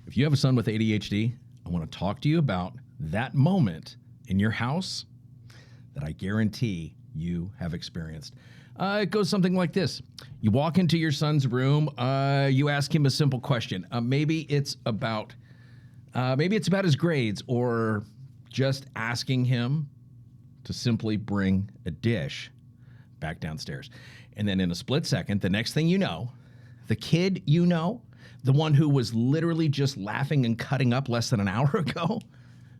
If you have a son with ADHD, I want to talk to you about that moment in your house that I guarantee you have experienced. It goes something like this. You walk into your son's room, you ask him a simple question. Maybe it's about his grades, or just asking him to simply bring a dish back downstairs. And then in a split second, the next thing you know, the kid you know, the one who was literally just laughing and cutting up less than an hour ago,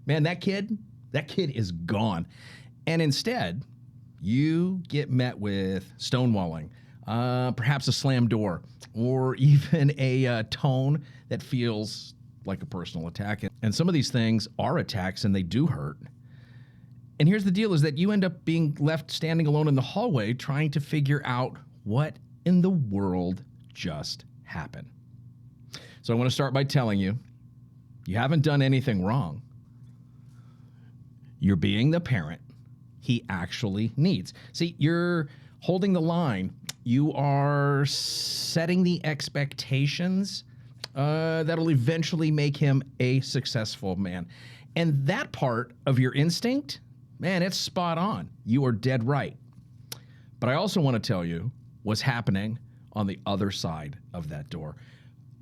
man, that kid is gone. And instead, you get met with stonewalling, perhaps a slammed door, or even a tone that feels like a personal attack. And some of these things are attacks, and they do hurt. And here's the deal, is that you end up being left standing alone in the hallway trying to figure out what in the world just happened. So I want to start by telling you, you haven't done anything wrong. You're being the parent he actually needs. See, you're holding the line. You are setting the expectations that'll eventually make him a successful man. And that part of your instinct, man, it's spot on. You are dead right. But I also want to tell you what's happening on the other side of that door,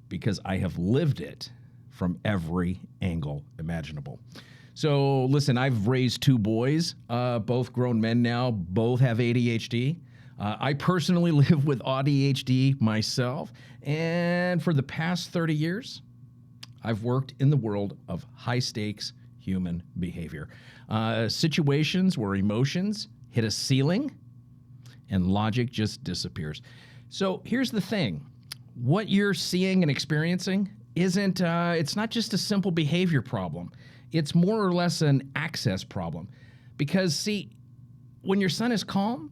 because I have lived it from every angle imaginable. So listen, I've raised two boys, both grown men now, both have ADHD. I personally live with ADHD myself, and for the past 30 years, I've worked in the world of high-stakes human behavior. Situations where emotions hit a ceiling and logic just disappears. So here's the thing. What you're seeing and experiencing isn't, it's not just a simple behavior problem. It's more or less an access problem. Because, see, when your son is calm,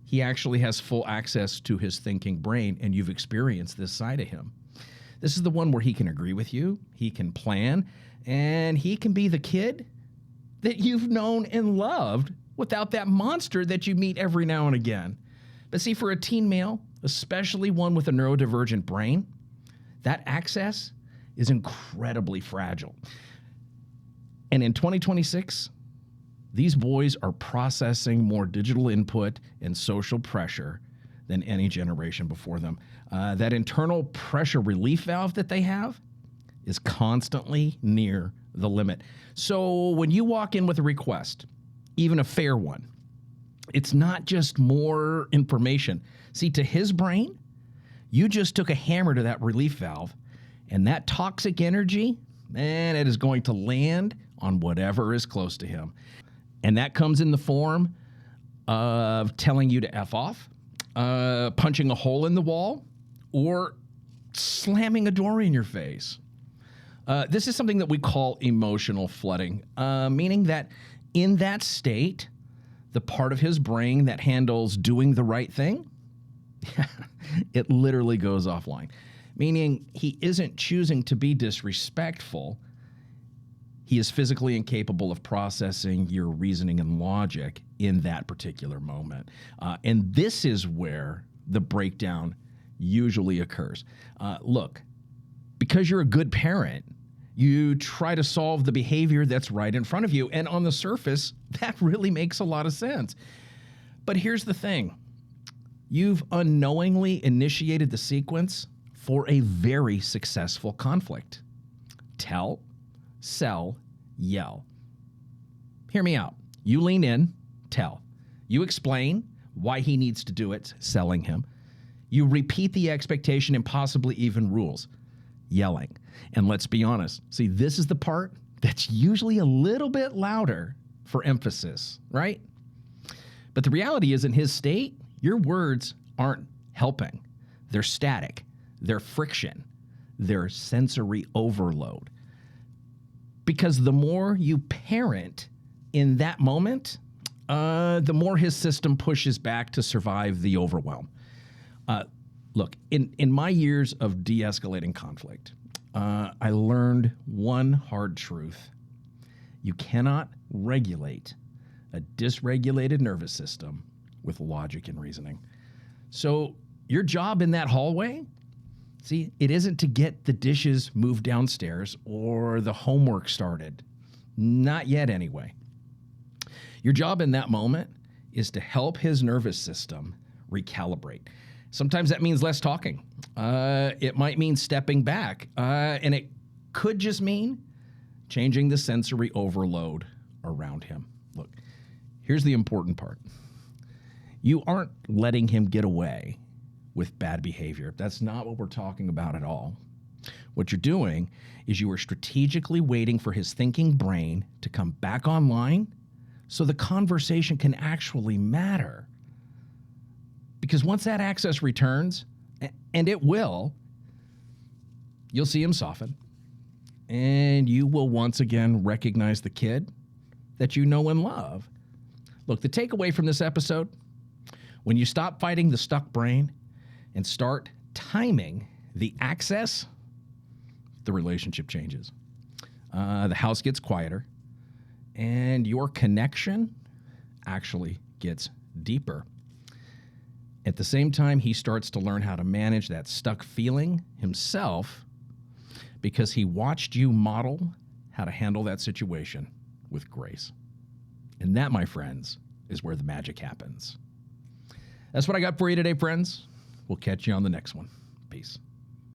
he actually has full access to his thinking brain, and you've experienced this side of him. This is the one where he can agree with you, he can plan, and he can be the kid that you've known and loved without that monster that you meet every now and again. But see, for a teen male, especially one with a neurodivergent brain, that access is incredibly fragile. And in 2026, these boys are processing more digital input and social pressure than any generation before them. That internal pressure relief valve that they have is constantly near the limit. So when you walk in with a request, even a fair one, it's not just more information. See, to his brain, you just took a hammer to that relief valve, and that toxic energy, man, it is going to land on whatever is close to him. And that comes in the form of telling you to F off, punching a hole in the wall, or slamming a door in your face. This is something that we call emotional flooding, meaning that in that state, the part of his brain that handles doing the right thing, it literally goes offline, meaning he isn't choosing to be disrespectful. He is physically incapable of processing your reasoning and logic in that particular moment. And this is where the breakdown usually occurs. Look, because you're a good parent, you try to solve the behavior that's right in front of you. And on the surface, that really makes a lot of sense. But here's the thing. You've unknowingly initiated the sequence for a very successful conflict. Tell, sell, yell. Hear me out. You lean in, tell. You explain why he needs to do it, selling him. You repeat the expectation and possibly even rules, yelling. And let's be honest. See, this is the part that's usually a little bit louder for emphasis, right? But the reality is, in his state, your words aren't helping. They're static. They're friction. They're sensory overload. Because the more you parent in that moment, the more his system pushes back to survive the overwhelm. Look, in my years of de-escalating conflict, I learned one hard truth. You cannot regulate a dysregulated nervous system with logic and reasoning. So your job in that hallway See, it isn't to get the dishes moved downstairs or the homework started. Not yet, anyway. Your job in that moment is to help his nervous system recalibrate. Sometimes that means less talking. It might mean stepping back. And it could just mean changing the sensory overload around him. Look, here's the important part. You aren't letting him get away with bad behavior. That's not what we're talking about at all. What you're doing is you are strategically waiting for his thinking brain to come back online so the conversation can actually matter. Because once that access returns, and it will, you'll see him soften. And you will once again recognize the kid that you know and love. Look, the takeaway from this episode, when you stop fighting the stuck brain and start timing the access, the relationship changes. The house gets quieter, and your connection actually gets deeper. At the same time, he starts to learn how to manage that stuck feeling himself because he watched you model how to handle that situation with grace. And that, my friends, is where the magic happens. That's what I got for you today, friends. We'll catch you on the next one. Peace.